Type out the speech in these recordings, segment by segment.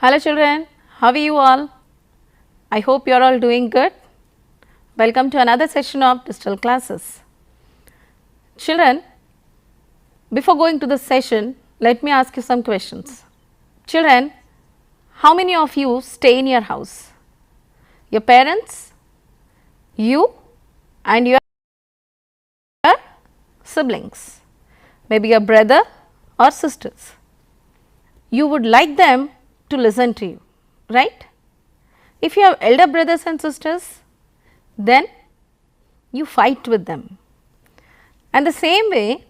Hello children, how are you all? I hope you are all doing good. Welcome to another session of digital classes. Children, before going to the session, let me ask you some questions. Children, how many of you stay in your house? Your parents, you and your siblings, maybe your brother or sisters. You would like them to listen to you, right? If you have elder brothers and sisters, then you fight with them. And the same way,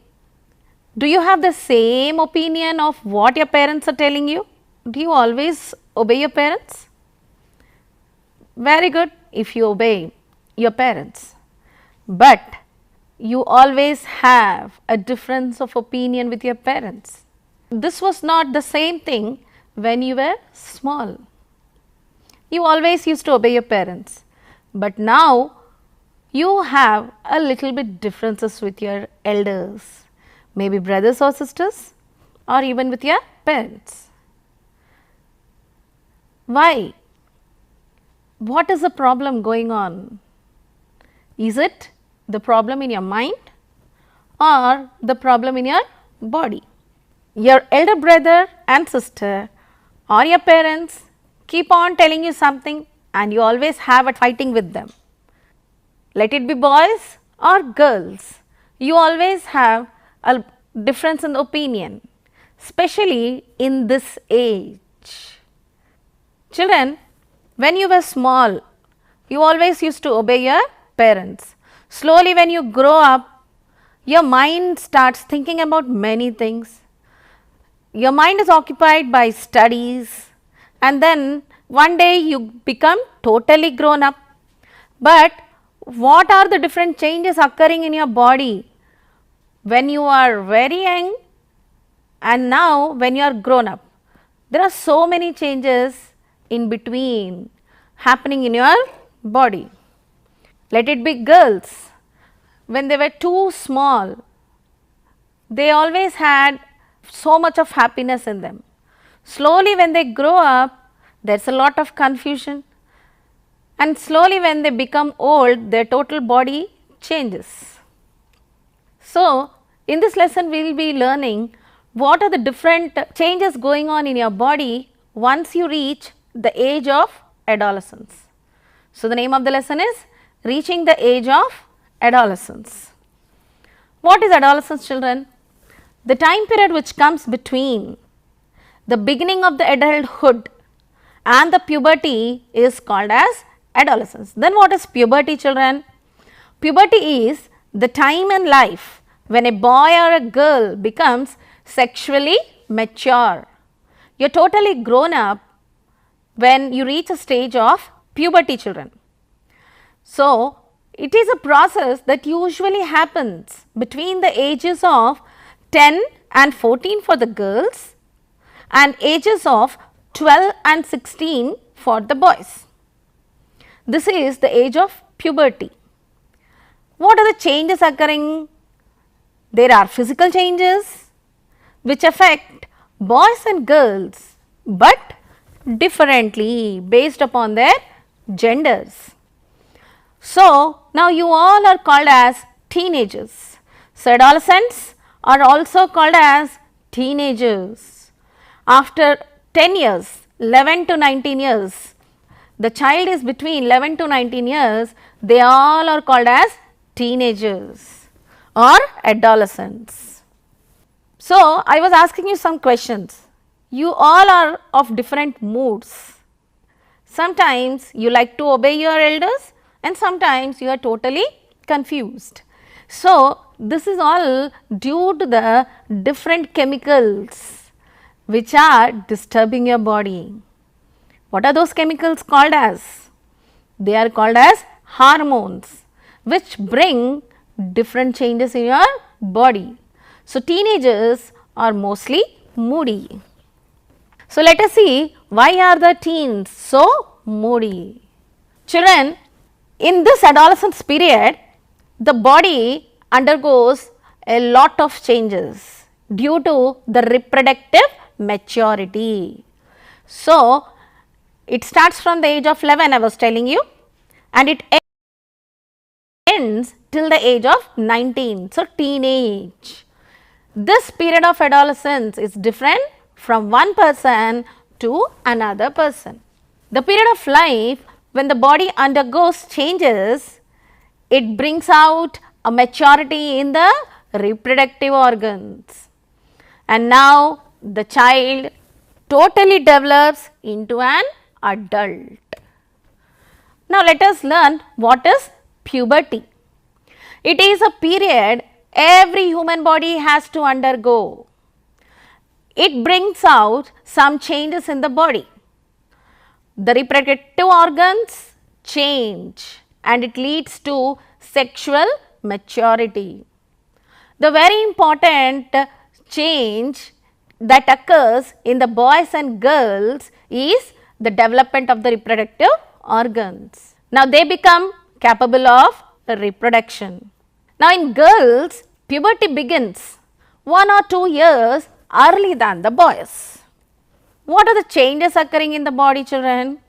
do you have the same opinion of what your parents are telling you? Do you always obey your parents? Very good if you obey your parents, but you always have a difference of opinion with your parents. This was not the same thing when you were small. You always used to obey your parents, but now you have a little bit differences with your elders, maybe brothers or sisters, or even with your parents. Why? What is the problem going on? Is it the problem in your mind or the problem in your body? Your elder brother and sister or your parents keep on telling you something and you always have a fighting with them. Let it be boys or girls, you always have a difference in opinion, especially in this age. Children, when you were small, you always used to obey your parents. Slowly when you grow up, your mind starts thinking about many things. Your mind is occupied by studies, and then one day you become totally grown up. But what are the different changes occurring in your body when you are very young and now when you are grown up? There are so many changes in between happening in your body. Let it be girls. When they were too small, they always had so much of happiness in them. Slowly when they grow up, there is a lot of confusion, and slowly when they become old, their total body changes. So, in this lesson we will be learning what are the different changes going on in your body once you reach the age of adolescence. So, the name of the lesson is reaching the age of adolescence. What is adolescence, children? The time period which comes between the beginning of the adulthood and the puberty is called as adolescence. Then what is puberty, children? Puberty is the time in life when a boy or a girl becomes sexually mature. You are totally grown up when you reach a stage of puberty, children. So, it is a process that usually happens between the ages of 10 and 14 for the girls and ages of 12 and 16 for the boys. This is the age of puberty. What are the changes occurring? There are physical changes which affect boys and girls, but differently based upon their genders. So, now you all are called as teenagers. So, adolescents are also called as teenagers. After 10 years, 11 to 19 years, the child is between 11 to 19 years, they all are called as teenagers or adolescents. So, I was asking you some questions. You all are of different moods. Sometimes you like to obey your elders and sometimes you are totally confused. So, this is all due to the different chemicals which are disturbing your body. What are those chemicals called as? They are called as hormones which bring different changes in your body. So, teenagers are mostly moody. So, let us see why are the teens so moody. Children, in this adolescence period, the body undergoes a lot of changes due to the reproductive maturity. So, it starts from the age of 11, I was telling you, and it ends till the age of 19, so teenage. This period of adolescence is different from one person to another person. The period of life when the body undergoes changes, it brings out a maturity in the reproductive organs, and now the child totally develops into an adult. Now let us learn what is puberty. It is a period every human body has to undergo. It brings out some changes in the body. The reproductive organs change and it leads to sexual maturity. The very important change that occurs in the boys and girls is the development of the reproductive organs. Now they become capable of reproduction. Now in girls, puberty begins 1 or 2 years early than the boys. What are the changes occurring in the body, children?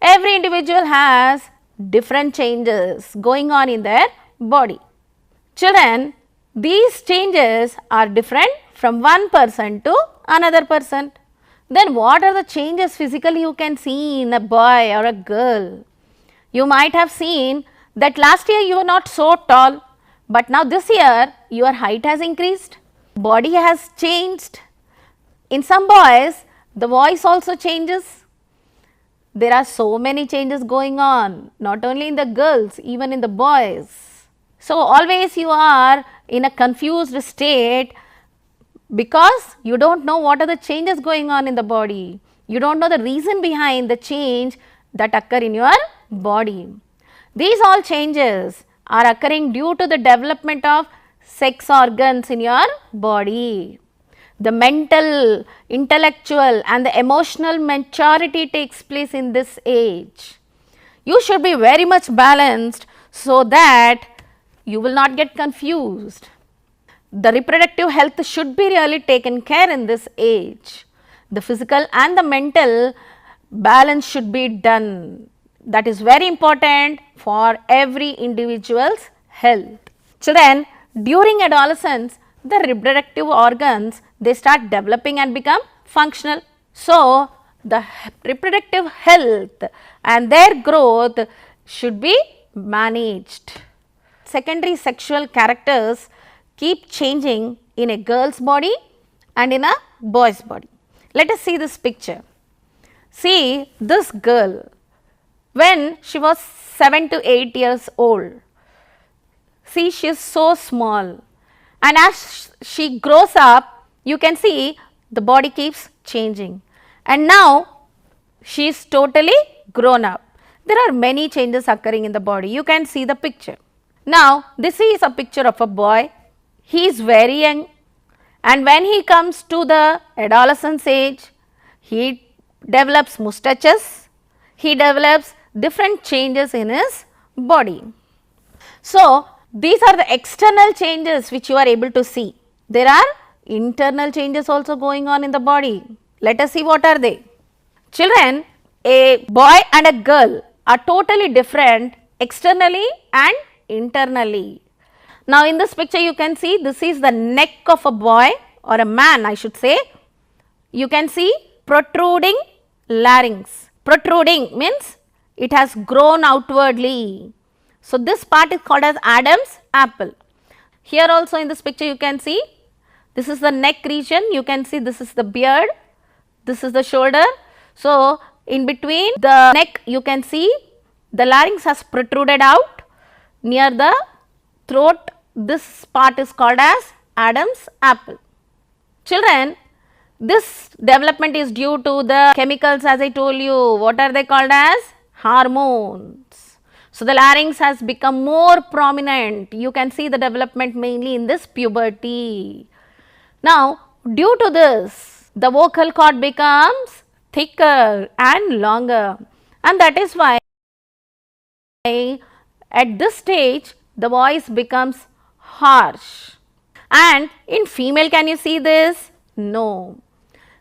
Every individual has different changes going on in their body. Children, these changes are different from one person to another person. Then what are the changes physically you can see in a boy or a girl? You might have seen that last year you were not so tall, but now this year your height has increased, body has changed. In some boys, the voice also changes. There are so many changes going on, not only in the girls, even in the boys. So always you are in a confused state because you don't know what are the changes going on in the body. You don't know the reason behind the change that occur in your body. These all changes are occurring due to the development of sex organs in your body. The mental, intellectual and the emotional maturity takes place in this age. You should be very much balanced so that you will not get confused. The reproductive health should be really taken care in this age. The physical and the mental balance should be done. That is very important for every individual's health. Children, during adolescence, the reproductive organs, they start developing and become functional. So, the reproductive health and their growth should be managed. Secondary sexual characters keep changing in a girl's body and in a boy's body. Let us see this picture. See this girl when she was 7 to 8 years old. See, she is so small, and as she grows up, you can see the body keeps changing, and now she is totally grown up. There are many changes occurring in the body. You can see the picture. Now, this is a picture of a boy. He is very young, and when he comes to the adolescence age, he develops mustaches, he develops different changes in his body. So, these are the external changes which you are able to see. There are internal changes also going on in the body. Let us see what are they. Children, a boy and a girl are totally different externally and internally. Now, in this picture you can see this is the neck of a boy or a man, I should say. You can see protruding larynx. Protruding means it has grown outwardly. So, this part is called as Adam's apple. Here also in this picture you can see this is the neck region, you can see this is the beard, this is the shoulder. So, in between the neck you can see the larynx has protruded out near the throat. This part is called as Adam's apple. Children, this development is due to the chemicals, as I told you. What are they called as? Hormones. So, the larynx has become more prominent. You can see the development mainly in this puberty. Now, due to this, the vocal cord becomes thicker and longer, and that is why at this stage the voice becomes harsh. And in female, can you see this? No.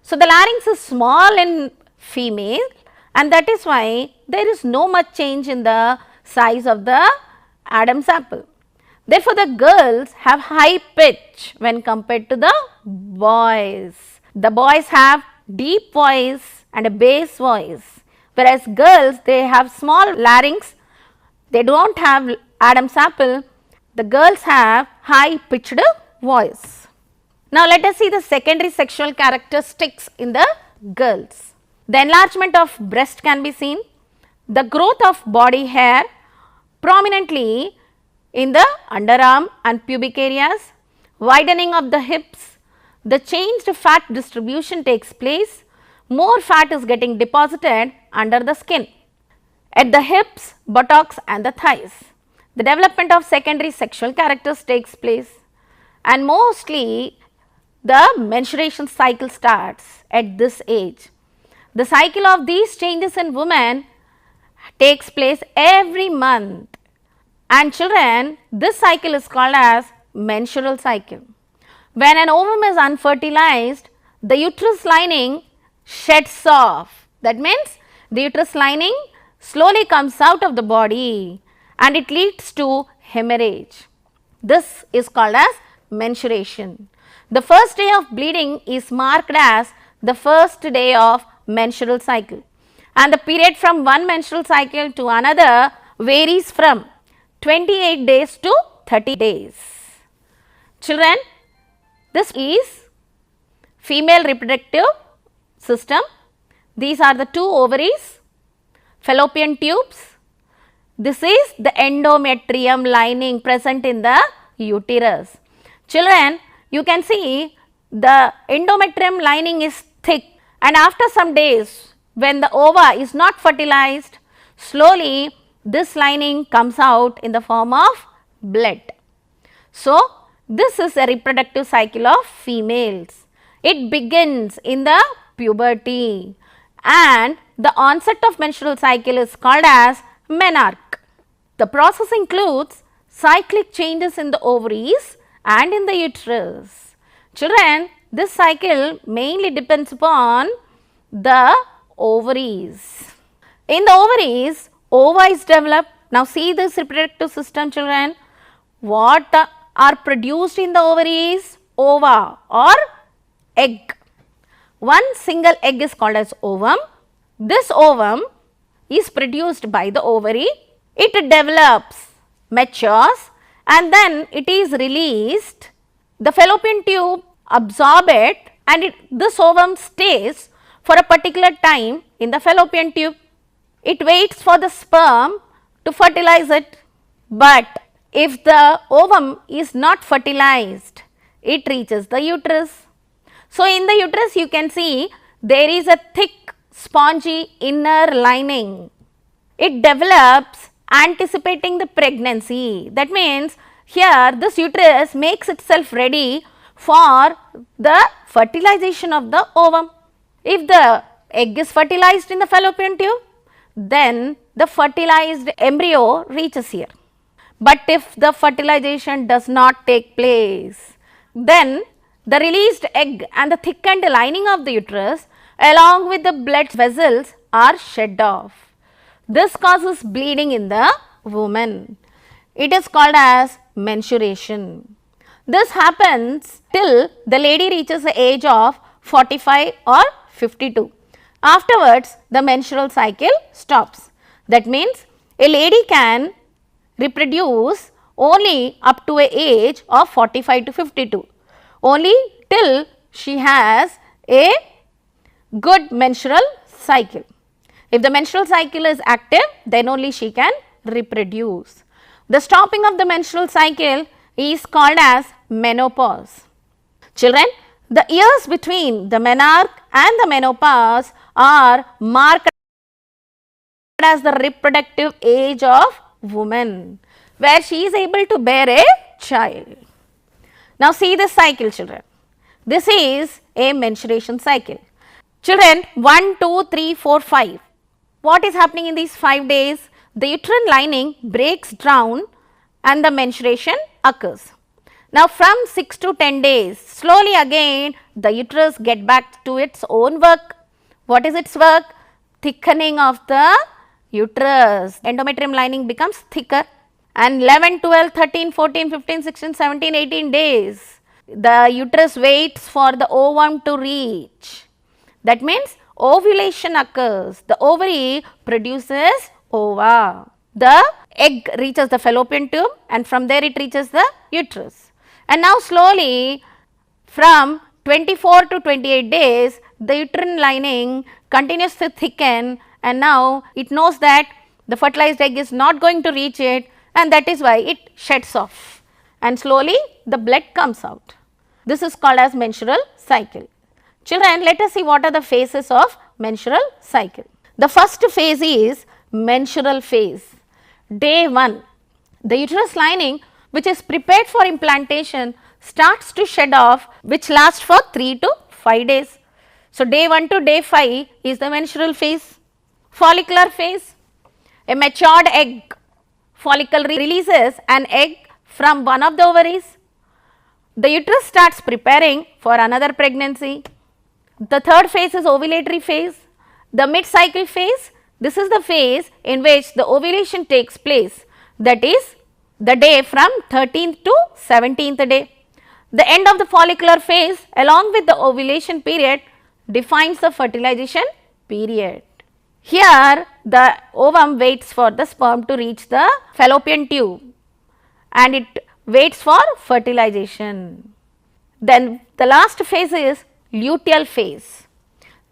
So, the larynx is small in female, and that is why there is no much change in the size of the Adam's apple. Therefore, the girls have high pitch when compared to the boys. The boys have deep voice and a bass voice, whereas girls, they have small larynx, they do not have Adam's apple, the girls have high pitched voice. Now, let us see the secondary sexual characteristics in the girls. The enlargement of breast can be seen, the growth of body hair prominently in the underarm and pubic areas, widening of the hips, the changed fat distribution takes place, more fat is getting deposited under the skin. At the hips, buttocks and the thighs, the development of secondary sexual characters takes place, and mostly the menstruation cycle starts at this age. The cycle of these changes in women takes place every month, and children, this cycle is called as menstrual cycle. When an ovum is unfertilized, the uterus lining sheds off. That means the uterus lining slowly comes out of the body and it leads to hemorrhage. This is called as menstruation. The first day of bleeding is marked as the first day of menstrual cycle, and the period from one menstrual cycle to another varies from 28 days to 30 days. Children, this is female reproductive system. These are the two ovaries, fallopian tubes. This is the endometrium lining present in the uterus. Children, you can see the endometrium lining is thick, and after some days when the ova is not fertilized, slowly this lining comes out in the form of blood. So, this is a reproductive cycle of females. It begins in the puberty, and the onset of menstrual cycle is called as menarche. The process includes cyclic changes in the ovaries and in the uterus. Children, this cycle mainly depends upon the ovaries. In the ovaries, ova is developed. Now, see this reproductive system, children. What are produced in the ovaries? Ova or egg. One single egg is called as ovum. This ovum is produced by the ovary. It develops, matures, and then it is released. The fallopian tube absorb it, and this ovum stays for a particular time in the fallopian tube. It waits for the sperm to fertilize it, but if the ovum is not fertilized, it reaches the uterus. So, in the uterus you can see there is a thick spongy inner lining. It develops anticipating the pregnancy. That means, here this uterus makes itself ready for the fertilization of the ovum. If the egg is fertilized in the fallopian tube, then the fertilized embryo reaches here. But if the fertilization does not take place, then the released egg and the thickened lining of the uterus along with the blood vessels are shed off. This causes bleeding in the woman. It is called as menstruation. This happens till the lady reaches the age of 45 or 52. Afterwards, the menstrual cycle stops. That means, a lady can reproduce only up to an age of 45 to 52, only till she has a good menstrual cycle. If the menstrual cycle is active, then only she can reproduce. The stopping of the menstrual cycle is called as menopause. Children, the years between the menarche and the menopause are marked as the reproductive age of woman, where she is able to bear a child. Now, see this cycle, children. This is a menstruation cycle. Children, 1, 2, 3, 4, 5. What is happening in these 5 days? The uterine lining breaks down and the menstruation occurs. Now, from 6 to 10 days, slowly again the uterus get back to its own work. What is its work? Thickening of the uterus. Endometrium lining becomes thicker, and 11, 12, 13, 14, 15, 16, 17, 18 days the uterus waits for the ovum to reach. That means ovulation occurs. The ovary produces ova. The egg reaches the fallopian tube, and from there it reaches the uterus. And now slowly from 24 to 28 days the uterine lining continues to thicken, and now it knows that the fertilized egg is not going to reach it, and that is why it sheds off, and slowly the blood comes out. This is called as menstrual cycle. Children, let us see what are the phases of menstrual cycle. The first phase is menstrual phase. Day 1, the uterus lining which is prepared for implantation starts to shed off, which lasts for 3 to 5 days. So, day 1 to day 5 is the menstrual phase. Follicular phase, a matured egg follicle releases an egg from one of the ovaries. The uterus starts preparing for another pregnancy. The third phase is ovulatory phase. The mid-cycle phase, this is the phase in which the ovulation takes place, that is the day from 13th to 17th day. The end of the follicular phase along with the ovulation period defines the fertilization period. Here the ovum waits for the sperm to reach the fallopian tube and it waits for fertilization. Then the last phase is luteal phase,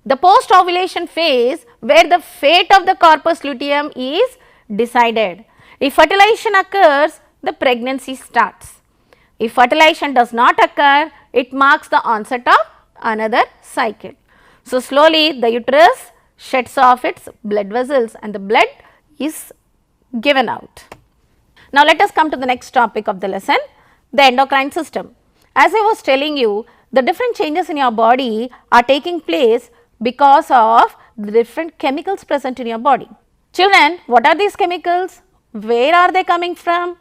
the post ovulation phase where the fate of the corpus luteum is decided. If fertilization occurs, the pregnancy starts. If fertilization does not occur, it marks the onset of another cycle. So, slowly the uterus sheds off its blood vessels and the blood is given out. Now, let us come to the next topic of the lesson, the endocrine system. As I was telling you, the different changes in your body are taking place because of the different chemicals present in your body. Children, what are these chemicals? Where are they coming from?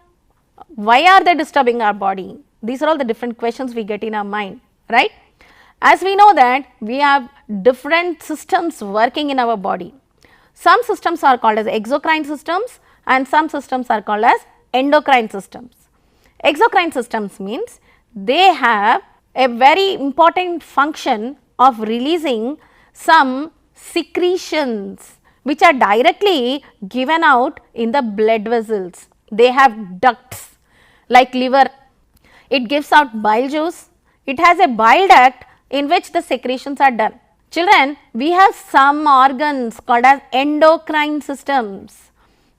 Why are they disturbing our body? These are all the different questions we get in our mind, right? As we know that we have different systems working in our body. Some systems are called as exocrine systems and some systems are called as endocrine systems. Exocrine systems means they have a very important function of releasing some secretions which are directly given out in the blood vessels. They have ducts like liver, it gives out bile juice, it has a bile duct in which the secretions are done. Children, we have some organs called as endocrine systems.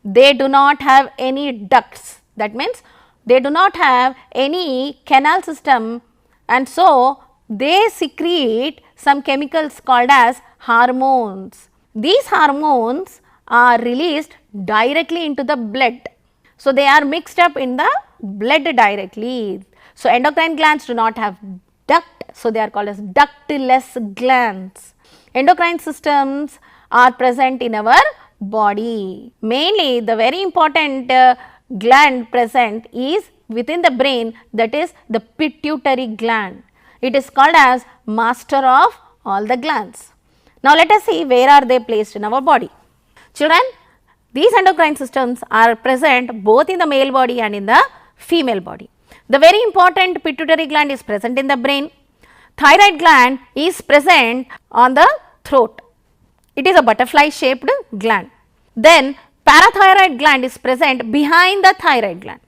They do not have any ducts, that means they do not have any canal system, and so they secrete some chemicals called as hormones. These hormones are released directly into the blood. So, they are mixed up in the blood directly. So, endocrine glands do not have duct, so they are called as ductless glands. Endocrine systems are present in our body. Mainly the very important gland present is within the brain, that is the pituitary gland. It is called as master of all the glands. Now, let us see where are they placed in our body. Children, these endocrine systems are present both in the male body and in the female body. The very important pituitary gland is present in the brain. Thyroid gland is present on the throat. It is a butterfly shaped gland. Then parathyroid gland is present behind the thyroid gland.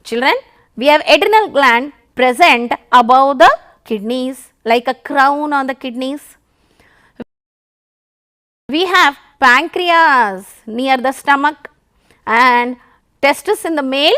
Children, we have adrenal gland present above the kidneys like a crown on the kidneys. We have pancreas near the stomach and testes in the male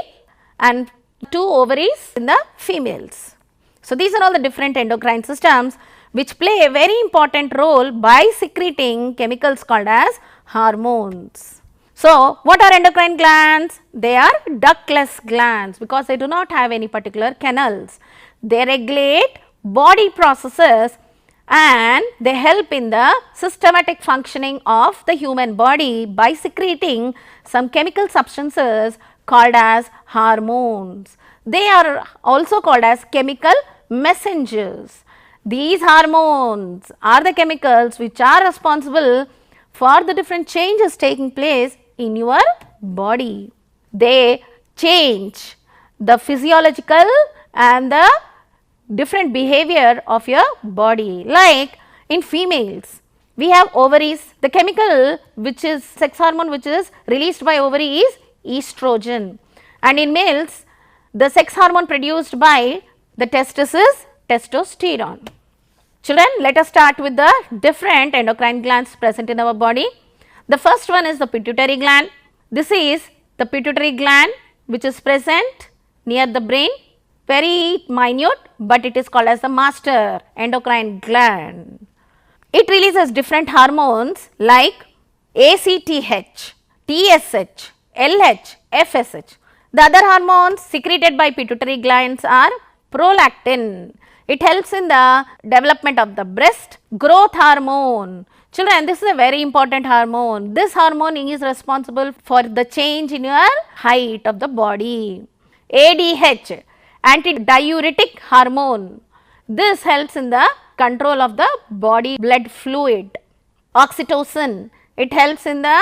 and 2 ovaries in the females. So, these are all the different endocrine systems which play a very important role by secreting chemicals called as hormones. So, what are endocrine glands? They are ductless glands because they do not have any particular canals. They regulate body processes and they help in the systematic functioning of the human body by secreting some chemical substances called as hormones. They are also called as chemical messengers. These hormones are the chemicals which are responsible for the different changes taking place in your body. They change the physiological and the different behavior of your body. Like in females, we have ovaries. The chemical which is sex hormone which is released by ovary is estrogen, and in males the sex hormone produced by the testis is testosterone. Children, let us start with the different endocrine glands present in our body. The first one is the pituitary gland. This is the pituitary gland which is present near the brain, very minute, but it is called as the master endocrine gland. It releases different hormones like ACTH, TSH, LH, FSH. The other hormones secreted by pituitary glands are prolactin. It helps in the development of the breast, growth hormone. Children, this is a very important hormone. This hormone is responsible for the change in your height of the body. ADH, antidiuretic hormone. This helps in the control of the body blood fluid. Oxytocin, it helps in the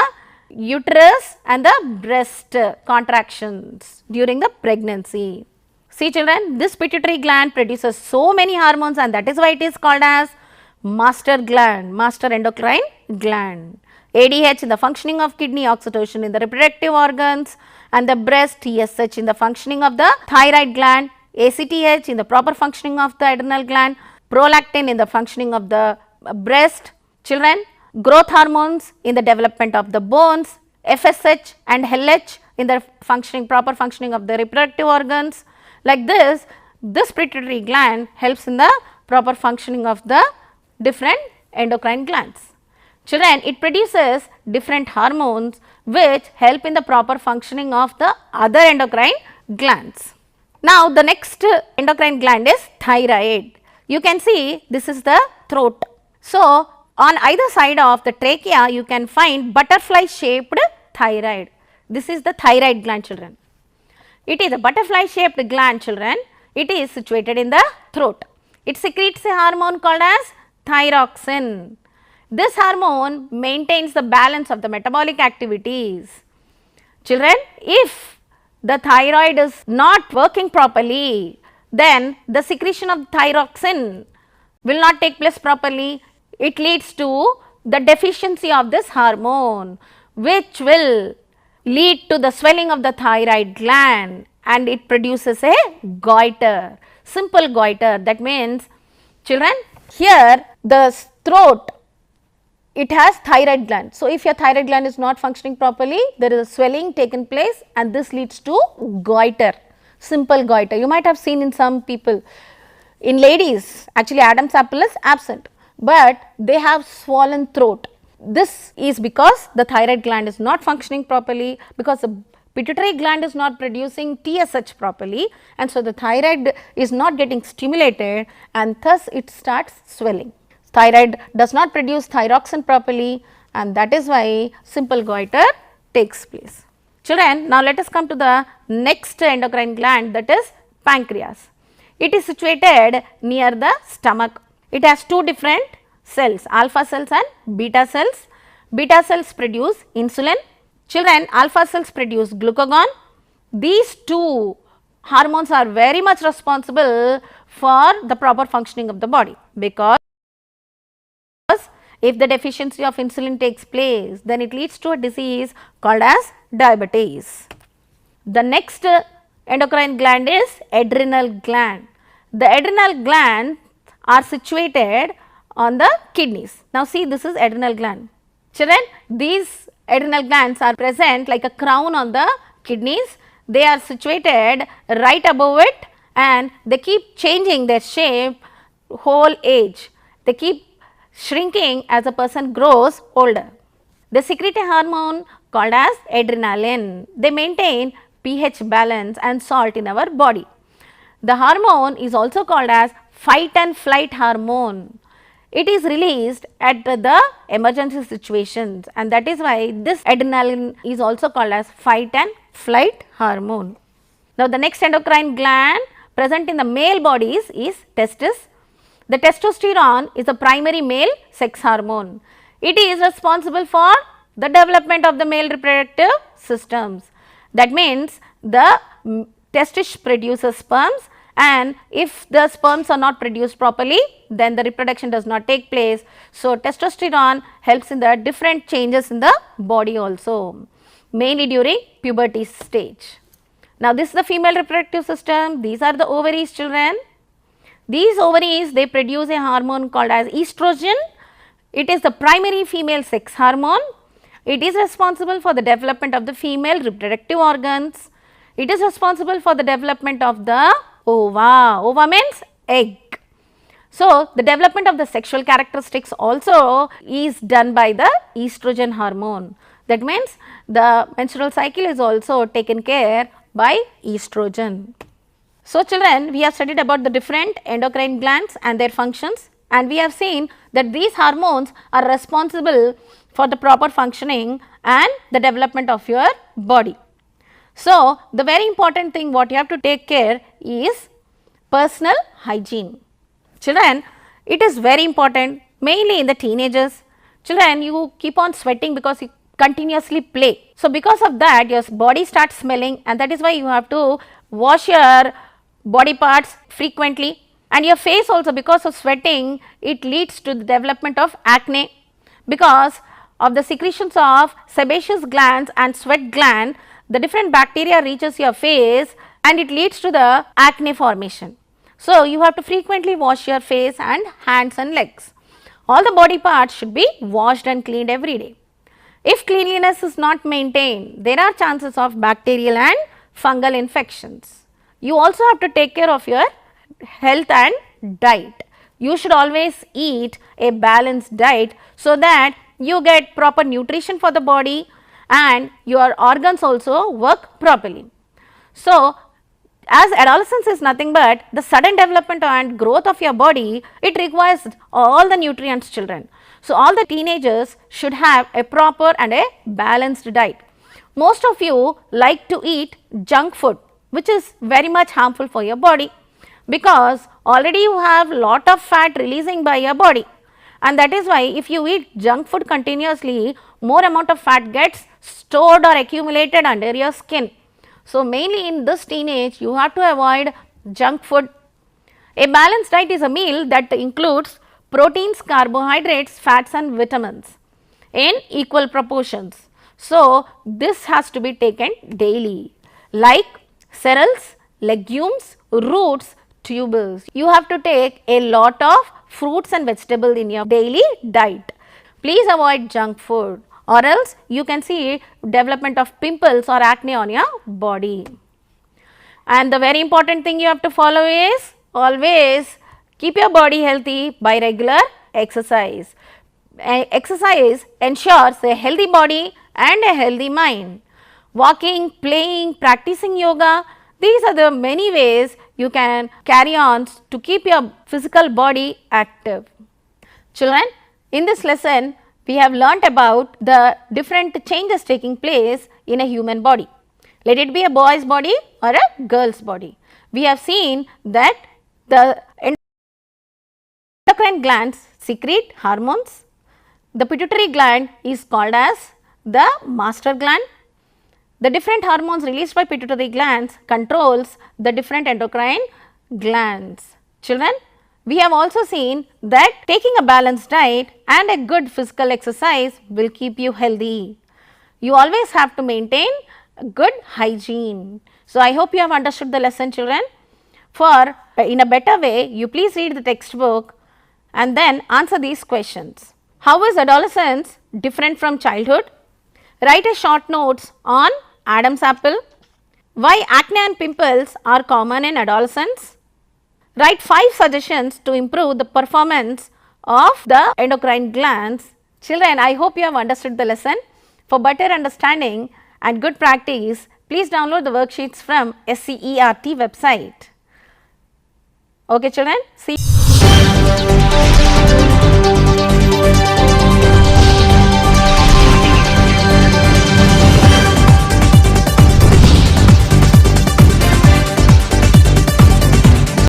uterus and the breast contractions during the pregnancy. See children, this pituitary gland produces so many hormones, and that is why it is called as master gland, master endocrine gland. ADH in the functioning of kidney, oxytocin in the reproductive organs and the breast, TSH in the functioning of the thyroid gland, ACTH in the proper functioning of the adrenal gland, prolactin in the functioning of the breast. Children, growth hormones in the development of the bones, FSH and LH in the proper functioning of the reproductive organs. Like this pituitary gland helps in the proper functioning of the different endocrine glands. Children, it produces different hormones which help in the proper functioning of the other endocrine glands. Now, the next endocrine gland is thyroid. You can see this is the throat. So, on either side of the trachea you can find butterfly shaped thyroid. This is the thyroid gland, children. It is a butterfly shaped gland, children. It is situated in the throat. It secretes a hormone called as thyroxine. This hormone maintains the balance of the metabolic activities. Children, if the thyroid is not working properly, then the secretion of thyroxine will not take place properly. It leads to the deficiency of this hormone, which will lead to the swelling of the thyroid gland, and it produces a goiter, simple goiter. That means, children, here the throat, it has thyroid gland. So, if your thyroid gland is not functioning properly, there is a swelling taken place, and this leads to goiter, simple goiter. You might have seen in some people. In ladies, actually Adam's apple is absent, but they have swollen throat. This is because the thyroid gland is not functioning properly, because the pituitary gland is not producing TSH properly, and so the thyroid is not getting stimulated, and thus it starts swelling. Thyroid does not produce thyroxine properly, and that is why simple goiter takes place. Children, now let us come to the next endocrine gland, that is pancreas. It is situated near the stomach. It has two different cells, alpha cells and beta cells. Beta cells produce insulin. Children, alpha cells produce glucagon. These two hormones are very much responsible for the proper functioning of the body, because if the deficiency of insulin takes place, then it leads to a disease called as diabetes. The next endocrine gland is adrenal gland. The adrenal glands are situated on the kidneys. Now, see, this is adrenal gland. Children, these adrenal glands are present like a crown on the kidneys. They are situated right above it, and they keep changing their shape whole age. They keep shrinking as a person grows older. They secrete a hormone called as adrenaline. They maintain pH balance and salt in our body. The hormone is also called as fight and flight hormone. It is released at the emergency situations, and that is why this adrenaline is also called as fight and flight hormone. Now, the next endocrine gland present in the male bodies is testis. the testosterone is a primary male sex hormone. It is responsible for the development of the male reproductive systems. That means the testis produces sperms, and if the sperms are not produced properly, then the reproduction does not take place. So, testosterone helps in the different changes in the body also, mainly during puberty stage. Now, this is the female reproductive system. These are the ovaries, children. These ovaries, they produce a hormone called as estrogen. It is the primary female sex hormone. It is responsible for the development of the female reproductive organs. It is responsible for the development of the ova. Ova means egg. So, the development of the sexual characteristics also is done by the estrogen hormone. That means the menstrual cycle is also taken care by estrogen. So, children, we have studied about the different endocrine glands and their functions, and we have seen that these hormones are responsible for the proper functioning and the development of your body. So, the very important thing what you have to take care is personal hygiene. Children, it is very important, mainly in the teenagers. Children, you keep on sweating because you continuously play. So, because of that your body starts smelling, and that is why you have to wash your body parts frequently, and your face also, because of sweating it leads to the development of acne because of the secretions of sebaceous glands and sweat gland. The different bacteria reaches your face and it leads to the acne formation. So, you have to frequently wash your face and hands and legs. All the body parts should be washed and cleaned every day. If cleanliness is not maintained, there are chances of bacterial and fungal infections. You also have to take care of your health and diet. You should always eat a balanced diet so that you get proper nutrition for the body and your organs also work properly. So, as adolescence is nothing but the sudden development and growth of your body, it requires all the nutrients, children. So, all the teenagers should have a proper and a balanced diet. Most of you like to eat junk food, which is very much harmful for your body, because already you have lot of fat releasing by your body, and that is why if you eat junk food continuously, more amount of fat gets stored or accumulated under your skin. So, mainly in this teenage you have to avoid junk food. A balanced diet is a meal that includes proteins, carbohydrates, fats and vitamins in equal proportions. So, this has to be taken daily, like cereals, legumes, roots, tubers. You have to take a lot of fruits and vegetables in your daily diet. Please avoid junk food, or else you can see development of pimples or acne on your body. And the very important thing you have to follow is always keep your body healthy by regular exercise. Exercise ensures a healthy body and a healthy mind. Walking, playing, practicing yoga, these are the many ways you can carry on to keep your physical body active. Children, in this lesson we have learnt about the different changes taking place in a human body. Let it be a boy's body or a girl's body. We have seen that the endocrine glands secrete hormones. The pituitary gland is called as the master gland. The different hormones released by pituitary glands controls the different endocrine glands. Children, we have also seen that taking a balanced diet and a good physical exercise will keep you healthy. You always have to maintain good hygiene. So, I hope you have understood the lesson, children. For in a better way, you please read the textbook and then answer these questions. How is adolescence different from childhood? Write a short notes on Adam's apple. Why acne and pimples are common in adolescence? Write 5 suggestions to improve the performance of the endocrine glands. Children, I hope you have understood the lesson. For better understanding and good practice, please download the worksheets from SCERT website. Okay, children, see you.